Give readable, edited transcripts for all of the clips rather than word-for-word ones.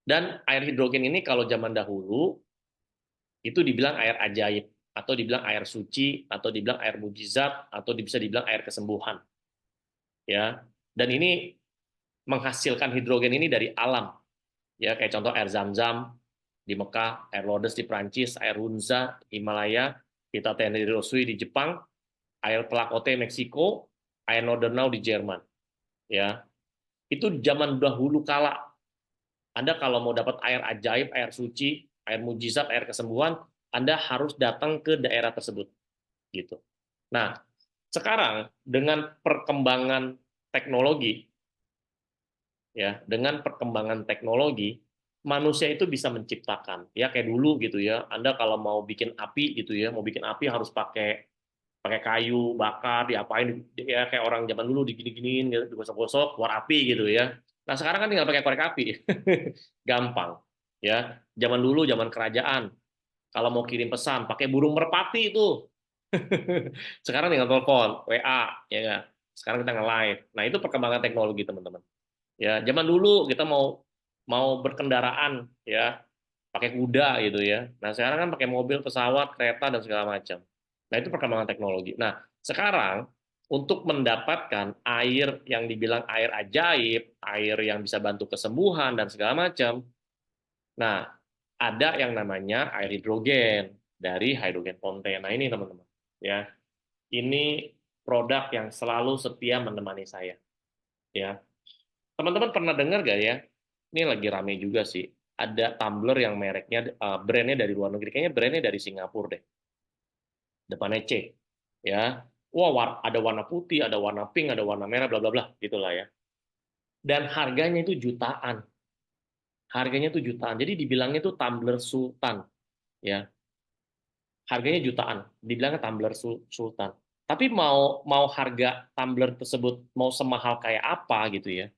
Dan air hidrogen ini kalau zaman dahulu itu dibilang air ajaib, atau dibilang air suci, atau dibilang air mujizat, atau bisa dibilang air kesembuhan. Ya, dan ini menghasilkan hidrogen ini dari alam. Ya, kayak contoh air Zam-Zam di Mekah, air Lourdes di Prancis, air Hunza Himalaya, kita di Rosui di Jepang, air Tlacote Meksiko, air Nordernau di Jerman. Ya, itu zaman dahulu kala. Anda kalau mau dapat air ajaib, air suci, air mujizat, air kesembuhan, Anda harus datang ke daerah tersebut, gitu. Nah, sekarang dengan perkembangan teknologi, ya, dengan perkembangan teknologi, manusia itu bisa menciptakan, ya kayak dulu gitu ya. Anda kalau mau bikin api gitu ya, mau bikin api harus pakai pakai kayu bakar, diapain ya, kayak orang zaman dulu digini-giniin gitu, digosok-gosok keluar api gitu ya. Nah sekarang kan tinggal pakai korek api. Gampang ya. Zaman dulu zaman kerajaan, kalau mau kirim pesan pakai burung merpati itu. Sekarang tinggal telepon WA, ya nggak, sekarang kita nge-live. Nah itu perkembangan teknologi teman-teman. Ya zaman dulu kita mau mau berkendaraan ya pakai kuda gitu ya. Nah, sekarang kan pakai mobil, pesawat, kereta dan segala macam. Nah, itu perkembangan teknologi. Nah, sekarang untuk mendapatkan air yang dibilang air ajaib, air yang bisa bantu kesembuhan dan segala macam. Nah, ada yang namanya air hidrogen dari hydrogen fountain. Nah, ini teman-teman, ya. Ini produk yang selalu setia menemani saya, ya. Teman-teman pernah dengar gak ya? Ini lagi rame juga sih. Ada tumbler yang mereknya, brandnya dari luar negeri. Kayaknya brandnya dari Singapura deh. Depannya C. Ya. Wah, ada warna putih, ada warna pink, ada warna merah, bla bla bla. Gitulah ya. Dan harganya itu jutaan. Harganya itu jutaan. Jadi dibilangnya itu tumbler sultan. Ya. Harganya jutaan. Dibilangnya tumbler sultan. Tapi mau harga tumbler tersebut mau semahal kayak apa gitu ya,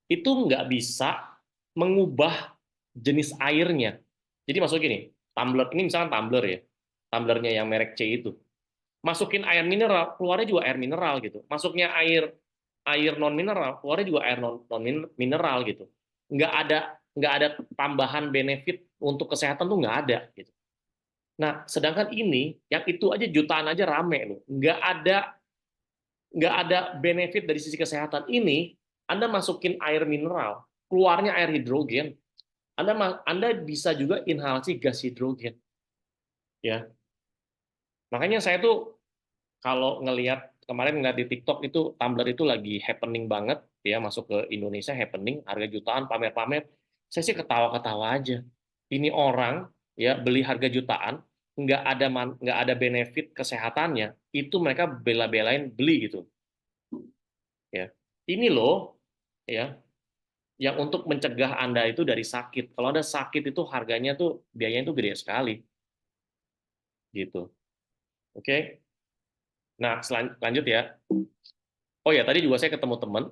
itu nggak bisa mengubah jenis airnya. Jadi masuk gini, tumbler ini misalkan tumbler ya, tumblernya yang merek C itu, masukin air mineral, keluarnya juga air mineral gitu. Masuknya air air non mineral, keluarnya juga air non mineral gitu. Nggak ada tambahan benefit untuk kesehatan tuh nggak ada gitu. Nah, sedangkan ini yang itu aja jutaan aja rame loh. Nggak ada benefit dari sisi kesehatan ini. Anda masukin air mineral, keluarnya air hidrogen. Anda bisa juga inhalasi gas hidrogen, ya. Makanya saya tuh kalau ngelihat kemarin ngeliat di TikTok itu tumbler itu lagi happening banget, ya, masuk ke Indonesia happening, harga jutaan, pamer-pamer. Saya sih ketawa-ketawa aja. Ini orang ya beli harga jutaan, nggak ada benefit kesehatannya, itu mereka bela-belain beli gitu, ya. Ini loh, ya, yang untuk mencegah Anda itu dari sakit. Kalau Anda sakit itu harganya tuh biayanya tuh gede sekali, gitu. Oke. Nah, lanjut ya. Oh ya, tadi juga saya ketemu teman,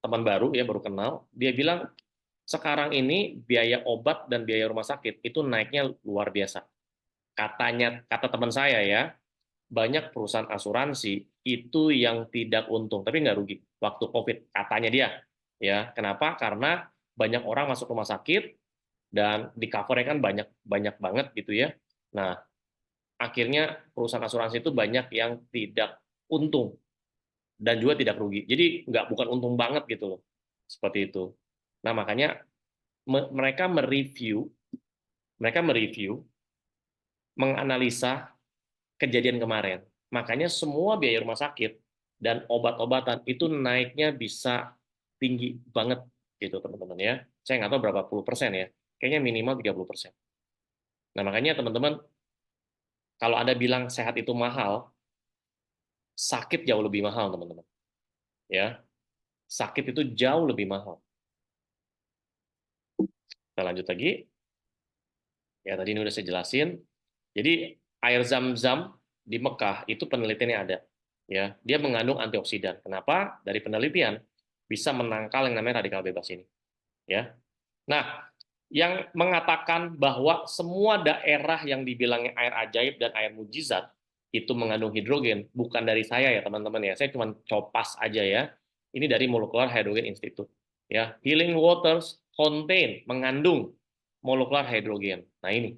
teman baru ya, baru kenal. Dia bilang sekarang ini biaya obat dan biaya rumah sakit itu naiknya luar biasa. Kata teman saya ya, banyak perusahaan asuransi itu yang tidak untung, tapi nggak rugi waktu COVID, katanya dia. Ya, kenapa? Karena banyak orang masuk rumah sakit dan di covernya kan banyak banyak banget gitu ya. Nah, akhirnya perusahaan asuransi itu banyak yang tidak untung dan juga tidak rugi. Jadi bukan untung banget gitu loh, seperti itu. Nah makanya mereka mereview, menganalisa kejadian kemarin. Makanya semua biaya rumah sakit dan obat-obatan itu naiknya bisa tinggi banget gitu teman-teman ya. Saya nggak tahu berapa puluh persen ya, kayaknya minimal 30%. Nah makanya teman-teman, kalau Anda bilang sehat itu mahal, sakit jauh lebih mahal teman-teman. Ya, sakit itu jauh lebih mahal. Kita lanjut lagi. Ya tadi ini udah saya jelasin. Jadi air zam-zam di Mekah itu penelitiannya ada. Ya, dia mengandung antioksidan. Kenapa? Dari penelitian bisa menangkal yang namanya radikal bebas ini. Ya. Nah, yang mengatakan bahwa semua daerah yang dibilangnya air ajaib dan air mujizat itu mengandung hidrogen bukan dari saya ya teman-teman ya. Saya cuma copas aja ya. Ini dari Molecular Hydrogen Institute. Ya, healing waters contain, mengandung molekular hidrogen. Nah ini.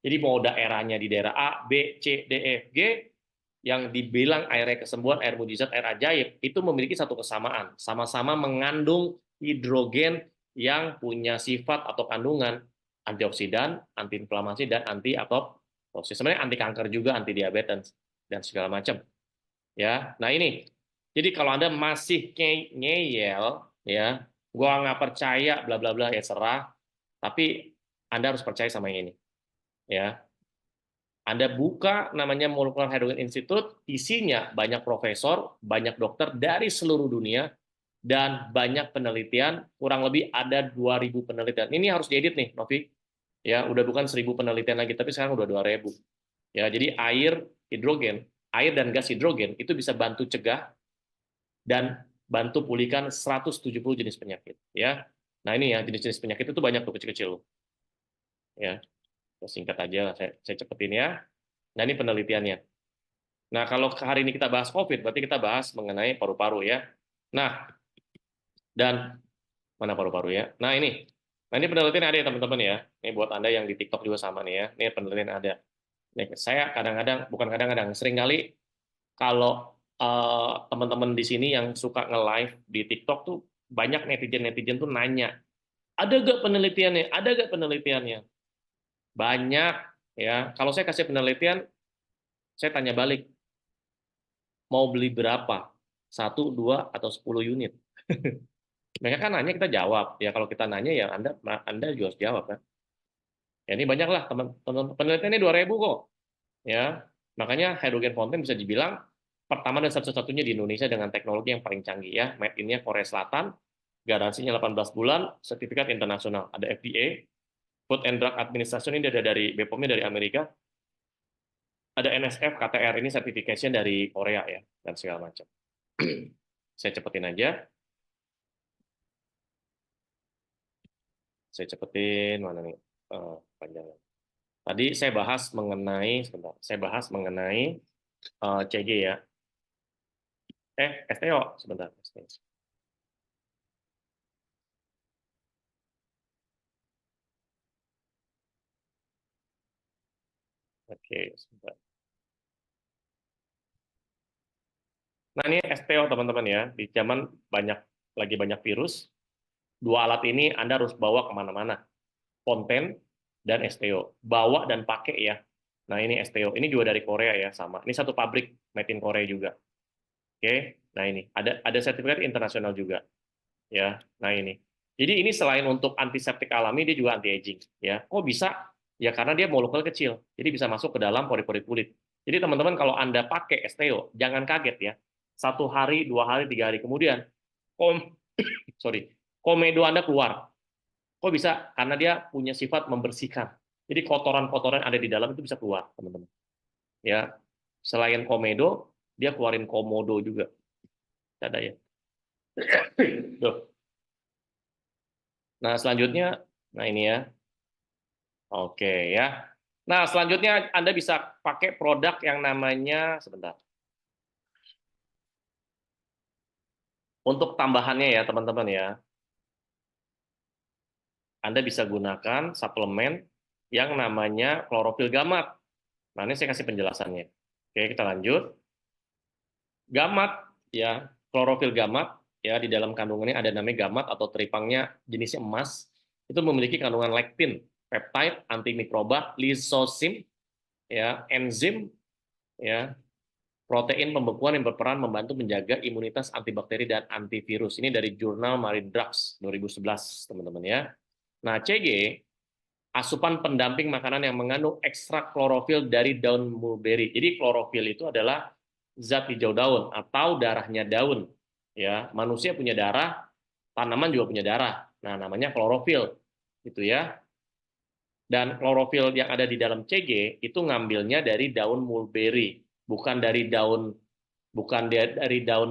Jadi mau daerahnya di daerah A, B, C, D, E, F, G, yang dibilang air kesembuhan, air mujizat, air ajaib, itu memiliki satu kesamaan. Sama-sama mengandung hidrogen yang punya sifat atau kandungan antioksidan, antiinflamasi, dan anti-apoptosis. Sebenarnya anti kanker juga, anti diabetes, dan segala macam. Ya, nah ini. Jadi kalau Anda masih ngeyel, ya, gua nggak percaya, bla bla bla, ya serah. Tapi Anda harus percaya sama yang ini. Ya, Anda buka namanya Molecular Hydrogen Institute, isinya banyak profesor, banyak dokter dari seluruh dunia, dan banyak penelitian, kurang lebih ada 2.000 penelitian. Ini harus diedit nih, Novi. Ya, udah bukan 1.000 penelitian lagi, tapi sekarang udah 2.000. Ya, jadi hidrogen, air dan gas hidrogen itu bisa bantu cegah dan bantu pulihkan 170 jenis penyakit. Ya, nah ini ya jenis-jenis penyakit itu banyak tuh kecil-kecil. Ya, singkat aja, saya cepetin ya. Nah ini penelitiannya. Nah, kalau hari ini kita bahas COVID, berarti kita bahas mengenai paru-paru ya. Nah, dan mana paru-paru ya? Nah ini penelitian ada ya teman-teman ya. Ini buat Anda yang di TikTok juga sama nih ya. Ini penelitian ada. Nih, saya kadang-kadang, bukan kadang-kadang, seringkali kalau teman-teman di sini yang suka nge-live di TikTok tuh banyak netizen-netizen tuh nanya, ada gak penelitiannya? Ada gak penelitiannya? Banyak ya. Kalau saya kasih penelitian, saya tanya balik, mau beli berapa? 1, 2, atau 10 unit? Mereka kan nanya, kita jawab. Ya kalau kita nanya ya Anda juga harus jawab kan. Ya ini banyak lah teman-teman, penelitiannya 2.000 kok. Ya, makanya hydrogen fountain bisa dibilang pertama dan satu-satunya di Indonesia dengan teknologi yang paling canggih ya. Made in-nya Korea Selatan, garansinya 18 bulan, sertifikat internasional. Ada FDA, Food and Drug Administration, ini ada dari BPOM-nya dari Amerika. Ada NSF, KTR, ini certification dari Korea ya, dan segala macam. Saya cepetin aja. Saya cepetin mana nih panjangnya. Tadi saya bahas mengenai sebentar. Saya bahas mengenai CG ya. STO sebentar. Oke, sebentar. Nah, ini STO teman-teman ya. Di zaman lagi banyak virus, dua alat ini Anda harus bawa kemana-mana. Konten dan STO. Bawa dan pakai ya. Nah, ini STO. Ini juga dari Korea ya, sama. Ini satu pabrik made in Korea juga. Oke. Nah, ini ada sertifikat internasional juga. Ya. Nah, ini. Jadi ini selain untuk antiseptik alami, dia juga anti aging. Ya. Kok bisa? Ya karena dia molekul kecil. Jadi bisa masuk ke dalam pori-pori kulit. Jadi teman-teman kalau Anda pakai STO, jangan kaget ya. 1 hari, 2 hari, 3 hari kemudian, kom sorry, komedo Anda keluar. Kok bisa? Karena dia punya sifat membersihkan. Jadi kotoran-kotoran ada di dalam itu bisa keluar, teman-teman. Ya, selain komedo, dia keluarin komodo juga. Ada ya. Tuh. Nah, selanjutnya, nah ini ya. Oke ya. Nah, selanjutnya Anda bisa pakai produk yang namanya, sebentar. Untuk tambahannya ya, teman-teman ya. Anda bisa gunakan suplemen yang namanya klorofil gamat. Nah, ini saya kasih penjelasannya. Oke, kita lanjut. Gamat, ya, klorofil gamat, ya, di dalam kandungannya ada namanya gamat atau teripangnya jenisnya emas, itu memiliki kandungan lektin, peptide, antimikroba, lisosim, ya, enzim, ya, protein pembekuan yang berperan membantu menjaga imunitas antibakteri dan antivirus. Ini dari jurnal Marine Drugs 2011, teman-teman ya. Nah, CG asupan pendamping makanan yang mengandung ekstrak klorofil dari daun mulberry. Jadi klorofil itu adalah zat hijau daun atau darahnya daun. Ya, manusia punya darah, tanaman juga punya darah. Nah, namanya klorofil. Gitu ya. Dan klorofil yang ada di dalam CG itu ngambilnya dari daun mulberry, bukan dari daun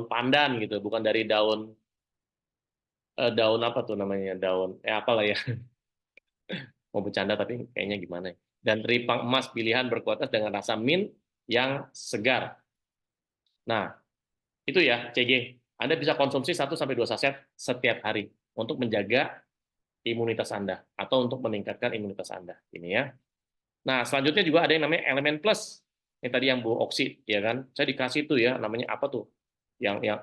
pandan gitu, bukan dari daun apa tuh namanya, daun apalah ya. Mau bercanda tapi kayaknya gimana ya. Dan teripang emas pilihan berkualitas dengan rasa mint yang segar. Nah, itu ya CG. Anda bisa konsumsi 1 sampai 2 saset setiap hari. untuk menjaga imunitas Anda atau untuk meningkatkan imunitas Anda. Ini ya. Nah, selanjutnya juga ada yang namanya elemen plus. Ini tadi yang Bu Oksi, ya kan? Saya dikasih tuh ya, namanya apa tuh? Yang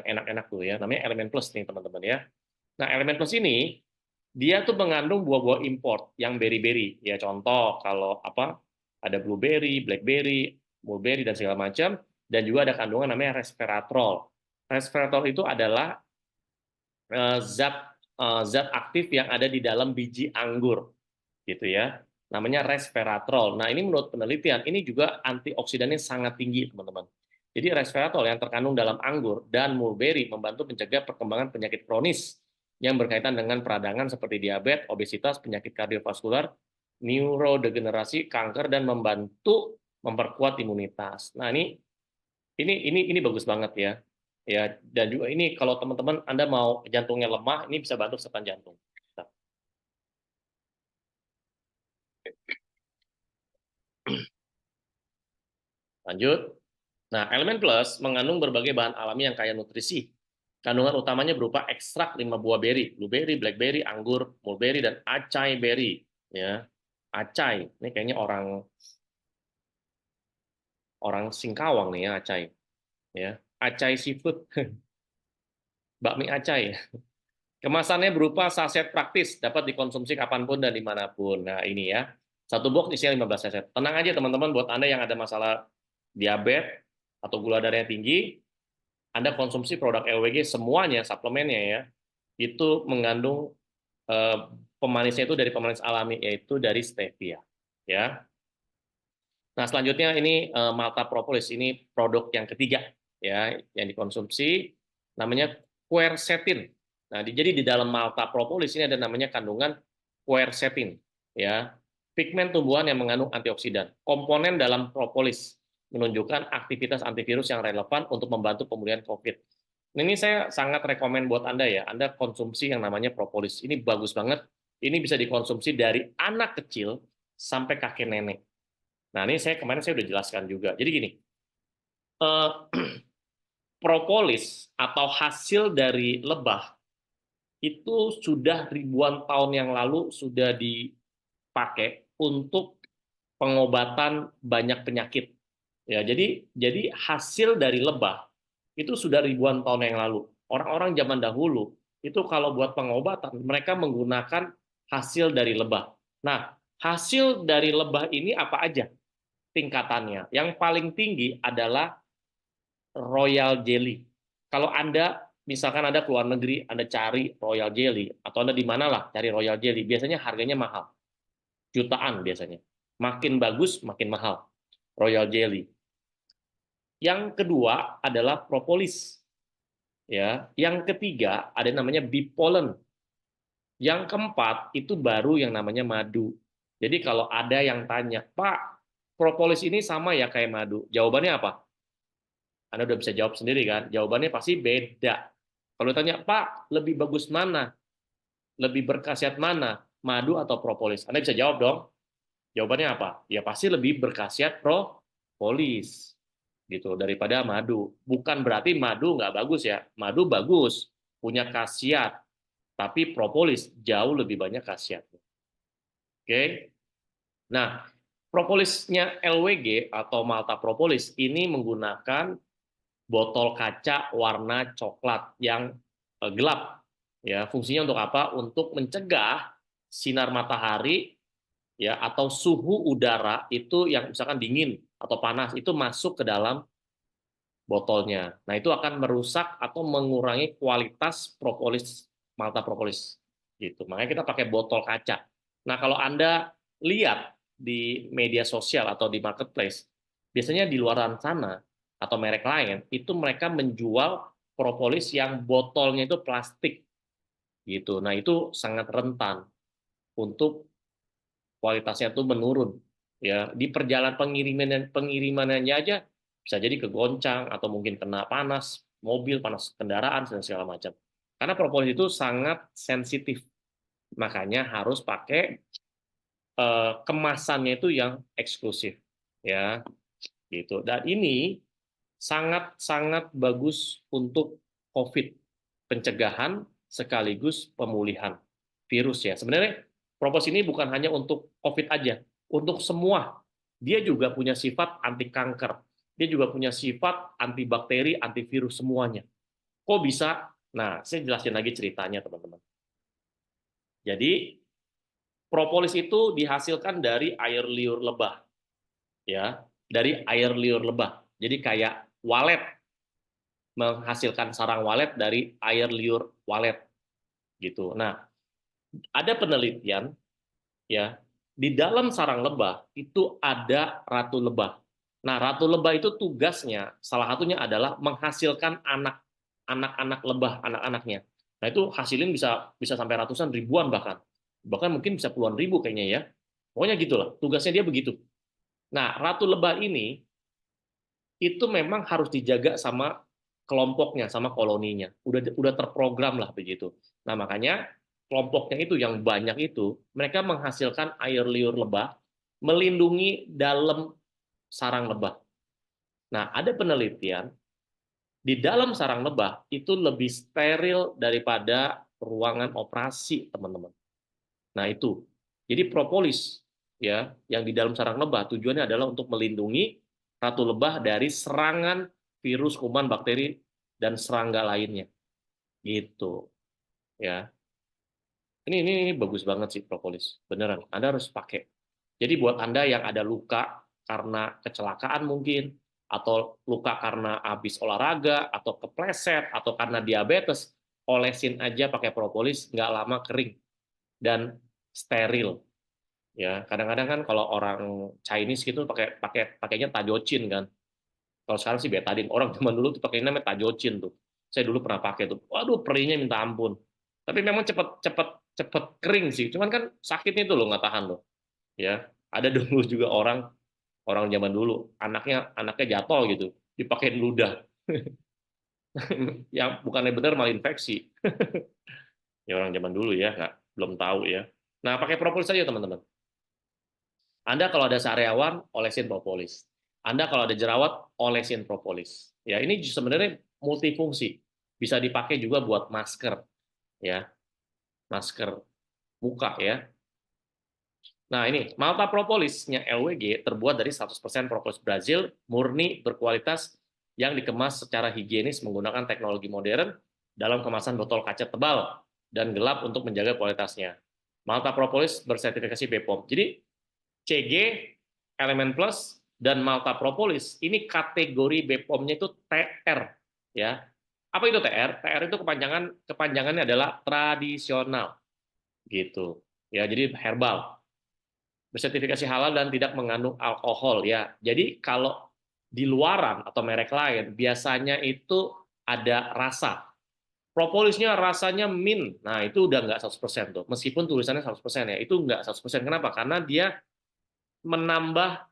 enak-enak tuh ya, namanya elemen plus nih teman-teman ya. Nah, elemen plus ini dia tuh mengandung buah-buah import yang berry-berry. Ya contoh kalau apa? Ada blueberry, blackberry, mulberry dan segala macam, dan juga ada kandungan namanya resveratrol. Resveratrol itu adalah zat zat aktif yang ada di dalam biji anggur, gitu ya. Namanya resveratrol. Nah, ini menurut penelitian ini juga antioksidannya sangat tinggi, teman-teman. Jadi resveratrol yang terkandung dalam anggur dan mulberry membantu mencegah perkembangan penyakit kronis yang berkaitan dengan peradangan seperti diabetes, obesitas, penyakit kardiovaskular, neurodegenerasi, kanker, dan membantu memperkuat imunitas. Nah, ini bagus banget ya. Ya, dan juga ini kalau teman-teman Anda mau jantungnya lemah, ini bisa bantu setan jantung. Nah, lanjut. Nah, elemen plus mengandung berbagai bahan alami yang kaya nutrisi. Kandungan utamanya berupa ekstrak 5 buah beri, blueberry, blackberry, anggur, mulberry, dan acai berry. Ya, acai. Ini kayaknya orang orang Singkawang nih ya, acai. Ya, acai seafood, bakmi acai. Kemasannya berupa saset praktis, dapat dikonsumsi kapanpun dan dimanapun. Nah, ini ya. Satu box isinya 15 saset. Tenang aja teman-teman, buat Anda yang ada masalah diabetes atau gula darahnya tinggi, Anda konsumsi produk LWG semuanya, suplemennya ya, itu mengandung eh, pemanisnya itu dari pemanis alami, yaitu dari stevia. Ya. Nah, selanjutnya ini malta propolis. Ini produk yang ketiga ya yang dikonsumsi, namanya quercetin. Nah, jadi di dalam malta propolis ini ada namanya kandungan quercetin ya. Pigmen tumbuhan yang mengandung antioksidan. Komponen dalam propolis menunjukkan aktivitas antivirus yang relevan untuk membantu pemulihan COVID. Ini saya sangat rekomen buat Anda ya. Anda konsumsi yang namanya propolis. Ini bagus banget. Ini bisa dikonsumsi dari anak kecil sampai kakek nenek. Nah, ini kemarin saya udah jelaskan juga. Jadi gini, eh, propolis atau hasil dari lebah itu sudah ribuan tahun yang lalu sudah dipakai untuk pengobatan banyak penyakit. Ya, jadi hasil dari lebah itu sudah ribuan tahun yang lalu. Orang-orang zaman dahulu itu kalau buat pengobatan mereka menggunakan hasil dari lebah. Nah, hasil dari lebah ini apa aja tingkatannya? Yang paling tinggi adalah royal jelly. Kalau Anda misalkan Anda keluar negeri, Anda cari royal jelly atau Anda di mana lah cari royal jelly, biasanya harganya mahal. Jutaan biasanya. Makin bagus makin mahal. Royal jelly. Yang kedua adalah propolis. Ya, yang ketiga ada namanya bee pollen. Yang keempat itu baru yang namanya madu. Jadi kalau ada yang tanya, "Pak, propolis ini sama ya kayak madu?" Jawabannya apa? Anda udah bisa jawab sendiri kan? Jawabannya pasti beda. Kalau tanya, "Pak, lebih bagus mana? Lebih berkhasiat mana? Madu atau propolis?" Anda bisa jawab dong. Jawabannya apa? Ya pasti lebih berkhasiat propolis gitu daripada madu. Bukan berarti madu nggak bagus ya. Madu bagus, punya khasiat, tapi propolis jauh lebih banyak khasiatnya. Oke. Nah, propolisnya LWG atau Malta Propolis ini menggunakan botol kaca warna coklat yang gelap. Ya, fungsinya untuk apa? Untuk mencegah sinar matahari ya atau suhu udara itu yang misalkan dingin atau panas itu masuk ke dalam botolnya. Nah, itu akan merusak atau mengurangi kualitas propolis Malta Propolis gitu. Makanya kita pakai botol kaca. Nah, kalau Anda lihat di media sosial atau di marketplace, biasanya di luaran sana atau merek lain itu mereka menjual propolis yang botolnya itu plastik gitu. Nah, itu sangat rentan untuk kualitasnya tuh menurun. Ya, di perjalanan pengirimannya aja bisa jadi kegoncang atau mungkin kena panas mobil, panas kendaraan dan segala macam. Karena propolis itu sangat sensitif. Makanya harus pakai kemasannya itu yang eksklusif. Ya, gitu. Dan ini sangat-sangat bagus untuk COVID pencegahan sekaligus pemulihan virus ya. Sebenarnya propolis ini bukan hanya untuk COVID aja, untuk semua. Dia juga punya sifat anti kanker, dia juga punya sifat anti bakteri, antivirus semuanya. Kok bisa? Nah, saya jelasin lagi ceritanya, teman-teman. Jadi, propolis itu dihasilkan dari air liur lebah, ya, dari air liur lebah. Jadi kayak walet, menghasilkan sarang walet dari air liur walet, gitu. Nah, ada penelitian, ya, di dalam sarang lebah itu ada ratu lebah. Nah, ratu lebah itu tugasnya salah satunya adalah menghasilkan anak-anak lebah, anak-anaknya. Nah, itu hasilin bisa bisa sampai ratusan ribuan bahkan mungkin bisa puluhan ribu kayaknya ya. Pokoknya gitulah, tugasnya dia begitu. Nah, ratu lebah ini itu memang harus dijaga sama kelompoknya, sama koloninya. Udah terprogram lah begitu. Nah, makanya kelompoknya itu yang banyak itu, mereka menghasilkan air liur lebah, melindungi dalam sarang lebah. Nah, ada penelitian di dalam sarang lebah itu lebih steril daripada ruangan operasi, teman-teman. Nah, itu. Jadi propolis ya, yang di dalam sarang lebah tujuannya adalah untuk melindungi ratu lebah dari serangan virus, kuman, bakteri dan serangga lainnya. Gitu, ya. Ini bagus banget sih propolis. Beneran, Anda harus pakai. Jadi buat Anda yang ada luka karena kecelakaan mungkin, atau luka karena habis olahraga, atau kepleset, atau karena diabetes, olesin aja pakai propolis, nggak lama kering dan steril. Ya, kadang-kadang kan kalau orang Chinese gitu pakainya tajocin kan. Kalau sekarang sih betadine. Orang zaman dulu tuh pakainya namanya tajocin tuh. Saya dulu pernah pakai tuh. Waduh, perihnya minta ampun. Tapi memang cepet kering sih. Cuman kan sakitnya itu loh nggak tahan loh. Ya, ada dulu juga orang orang zaman dulu anaknya jatuh gitu, dipakein ludah. Yang bukannya benar malah infeksi. Ya orang zaman dulu ya, nggak belum tahu ya. Nah, pakai propolis saja teman-teman. Anda kalau ada sariawan, olesin propolis. Anda kalau ada jerawat, olesin propolis. Ya, ini sebenarnya multifungsi. Bisa dipakai juga buat masker, ya, masker muka ya. Nah, ini Malta propolisnya LWG terbuat dari 100% propolis Brazil, murni berkualitas yang dikemas secara higienis menggunakan teknologi modern dalam kemasan botol kaca tebal dan gelap untuk menjaga kualitasnya. Malta propolis bersertifikasi BPOM. Jadi CG, Elemen Plus, dan Malta Propolis ini kategori BPOM-nya itu TR, ya. Apa itu TR? TR itu kepanjangannya adalah tradisional, gitu. Ya, jadi herbal. Bersertifikasi halal dan tidak mengandung alkohol ya. Jadi kalau di luaran atau merek lain biasanya itu ada rasa. Propolisnya rasanya mint. Nah, itu udah nggak 100% tuh. Meskipun tulisannya 100% ya, itu nggak 100%. Kenapa? Karena dia menambah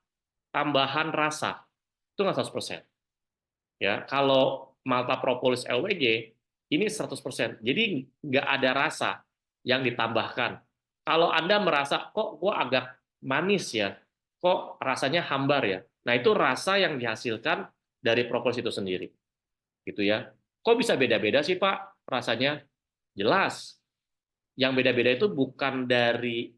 tambahan rasa. Itu nggak 100%. Ya, kalau Malta Propolis LWG ini 100%. Jadi nggak ada rasa yang ditambahkan. Kalau Anda merasa kok gua agak manis ya, kok rasanya hambar ya. Nah, itu rasa yang dihasilkan dari propolis itu sendiri. Gitu ya. Kok bisa beda-beda sih, Pak? Rasanya jelas. Yang beda-beda itu bukan dari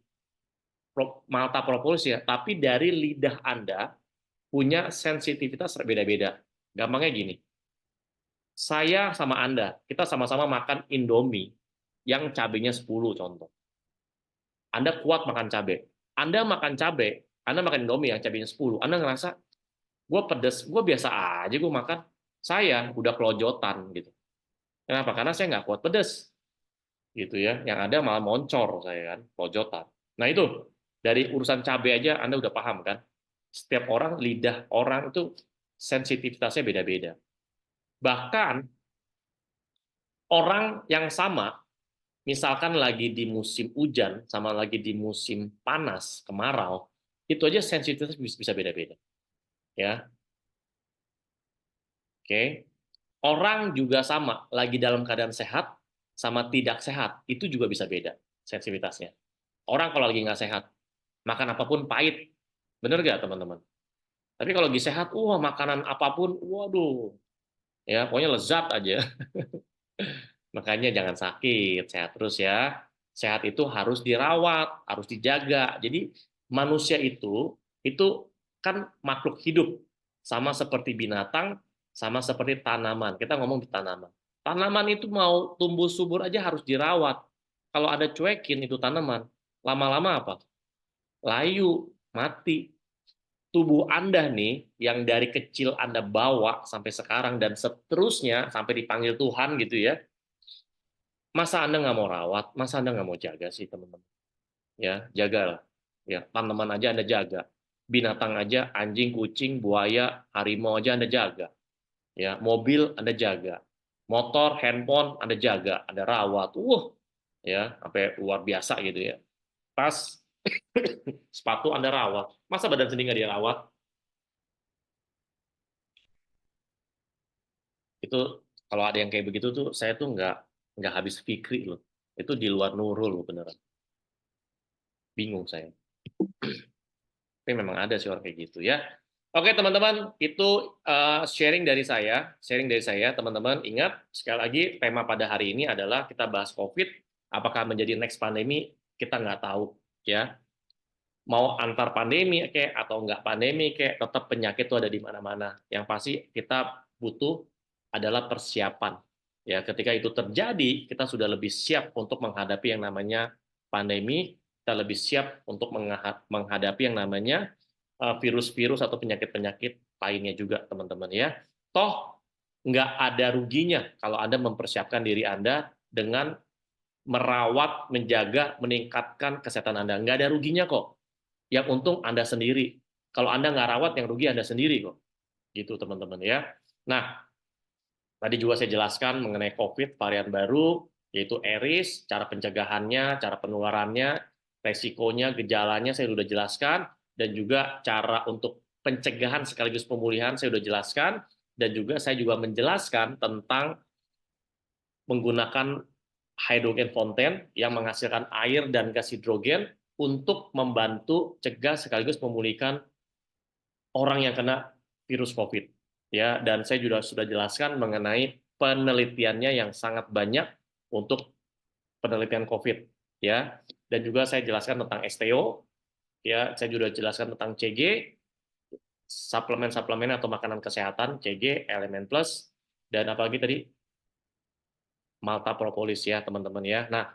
Malta Propolis ya, tapi dari lidah Anda punya sensitivitas berbeda-beda. Gampangnya gini, saya sama Anda, kita sama-sama makan Indomie yang cabenya 10 contoh. Anda kuat makan cabai. Anda makan cabai, Anda makan Indomie yang cabenya 10, Anda ngerasa, gue pedes, gue biasa aja gue makan. Saya udah kelojotan gitu. Kenapa? Karena saya nggak kuat pedes. Gitu ya. Yang ada malah moncor saya kan, kelojotan. Nah itu, dari urusan cabai aja Anda udah paham kan? Setiap orang, lidah orang itu sensitivitasnya beda-beda. Bahkan orang yang sama, misalkan lagi di musim hujan sama lagi di musim panas, kemarau, itu aja sensitivitas bisa beda-beda. Ya, oke. Orang juga sama, lagi dalam keadaan sehat sama tidak sehat, itu juga bisa beda sensitivitasnya. Orang kalau lagi nggak sehat, makan apapun pahit, bener nggak teman-teman? Tapi kalau lagi sehat, makanan apapun, waduh, ya pokoknya lezat aja. Makanya jangan sakit, sehat terus ya. Sehat itu harus dirawat, harus dijaga. Jadi manusia itu kan makhluk hidup, sama seperti binatang, sama seperti tanaman. Kita ngomong di tanaman. Tanaman itu mau tumbuh subur aja harus dirawat. Kalau ada cuekin itu tanaman, lama-lama apa? Layu, mati. Tubuh Anda nih, yang dari kecil Anda bawa sampai sekarang dan seterusnya sampai dipanggil Tuhan gitu ya, masa Anda nggak mau rawat, masa Anda nggak mau jaga sih teman-teman? Ya, jagalah. Ya, tanaman aja Anda jaga. Binatang aja, anjing, kucing, buaya, harimau aja Anda jaga. Ya, mobil Anda jaga. Motor, handphone Anda jaga, Anda rawat. Ya, sampai luar biasa gitu ya. Tas, sepatu Anda rawat. Masa badan sendiri nggak dirawat? Itu kalau ada yang kayak begitu tuh saya tuh nggak habis fikri loh. Itu di luar nurul loh beneran. Bingung saya. Tapi memang ada sih orang kayak gitu ya. Oke teman-teman, itu sharing dari saya teman-teman. Ingat sekali lagi tema pada hari ini adalah kita bahas COVID. Apakah menjadi next pandemi kita nggak tahu ya. Mau antar pandemi kayak atau nggak pandemi kayak tetap penyakit itu ada di mana-mana. Yang pasti kita butuh adalah persiapan. Ya, ketika itu terjadi, kita sudah lebih siap untuk menghadapi yang namanya pandemi, kita lebih siap untuk menghadapi yang namanya virus-virus atau penyakit-penyakit lainnya juga, teman-teman ya. Toh nggak ada ruginya kalau Anda mempersiapkan diri Anda dengan merawat, menjaga, meningkatkan kesehatan Anda. Nggak ada ruginya kok. Yang untung Anda sendiri. Kalau Anda nggak rawat, yang rugi Anda sendiri kok. Gitu teman-teman ya. Nah, tadi juga saya jelaskan mengenai COVID varian baru, yaitu ERIS, cara pencegahannya, cara penularannya, resikonya, gejalanya saya sudah jelaskan, dan juga cara untuk pencegahan sekaligus pemulihan saya sudah jelaskan, dan juga saya juga menjelaskan tentang menggunakan hidrogen fountain yang menghasilkan air dan gas hidrogen untuk membantu cegah sekaligus memulihkan orang yang kena virus COVID. Ya, dan saya juga sudah jelaskan mengenai penelitiannya yang sangat banyak untuk penelitian COVID. Ya, dan juga saya jelaskan tentang STO. Ya, saya juga jelaskan tentang CG, suplemen-suplemen atau makanan kesehatan, CG, Elemen Plus, dan apalagi tadi Malta Propolis ya teman-teman ya. Nah,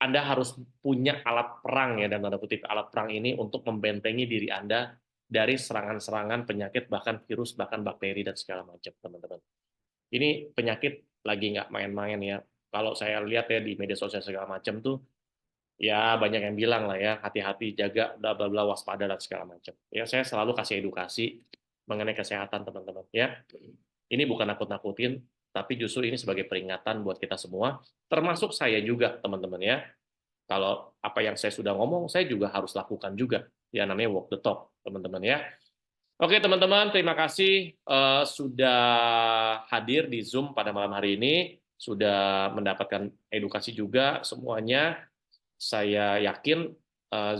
Anda harus punya alat perang ya, dan tanda kutip alat perang ini untuk membentengi diri Anda dari serangan-serangan penyakit, bahkan virus, bahkan bakteri, dan segala macam, teman-teman. Ini penyakit lagi nggak main-main ya. Kalau saya lihat ya di media sosial segala macam tuh, ya banyak yang bilang lah ya, hati-hati, jaga, bla bla bla, waspada, dan segala macam. Ya, saya selalu kasih edukasi mengenai kesehatan, teman-teman. Ya, ini bukan nakut-nakutin, tapi justru ini sebagai peringatan buat kita semua, termasuk saya juga, teman-teman ya. Kalau apa yang saya sudah ngomong, saya juga harus lakukan juga. Ya, namanya walk the talk, teman-teman ya. Oke, teman-teman, terima kasih sudah hadir di Zoom pada malam hari ini, sudah mendapatkan edukasi juga semuanya. Saya yakin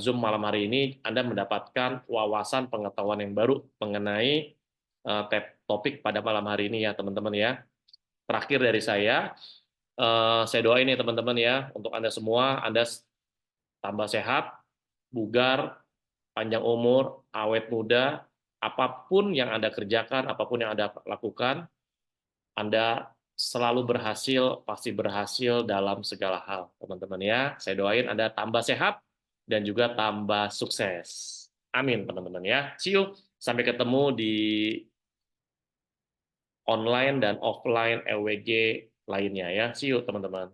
Zoom malam hari ini Anda mendapatkan wawasan pengetahuan yang baru mengenai topik pada malam hari ini ya, teman-teman ya. Terakhir dari saya doain ya teman-teman ya, untuk Anda semua, Anda tambah sehat, bugar, panjang umur, awet muda, apapun yang Anda kerjakan, apapun yang Anda lakukan, Anda selalu berhasil, pasti berhasil dalam segala hal, teman-teman ya. Saya doain Anda tambah sehat dan juga tambah sukses. Amin, teman-teman ya. See you. Sampai ketemu di online dan offline LWG lainnya ya. See you, teman-teman.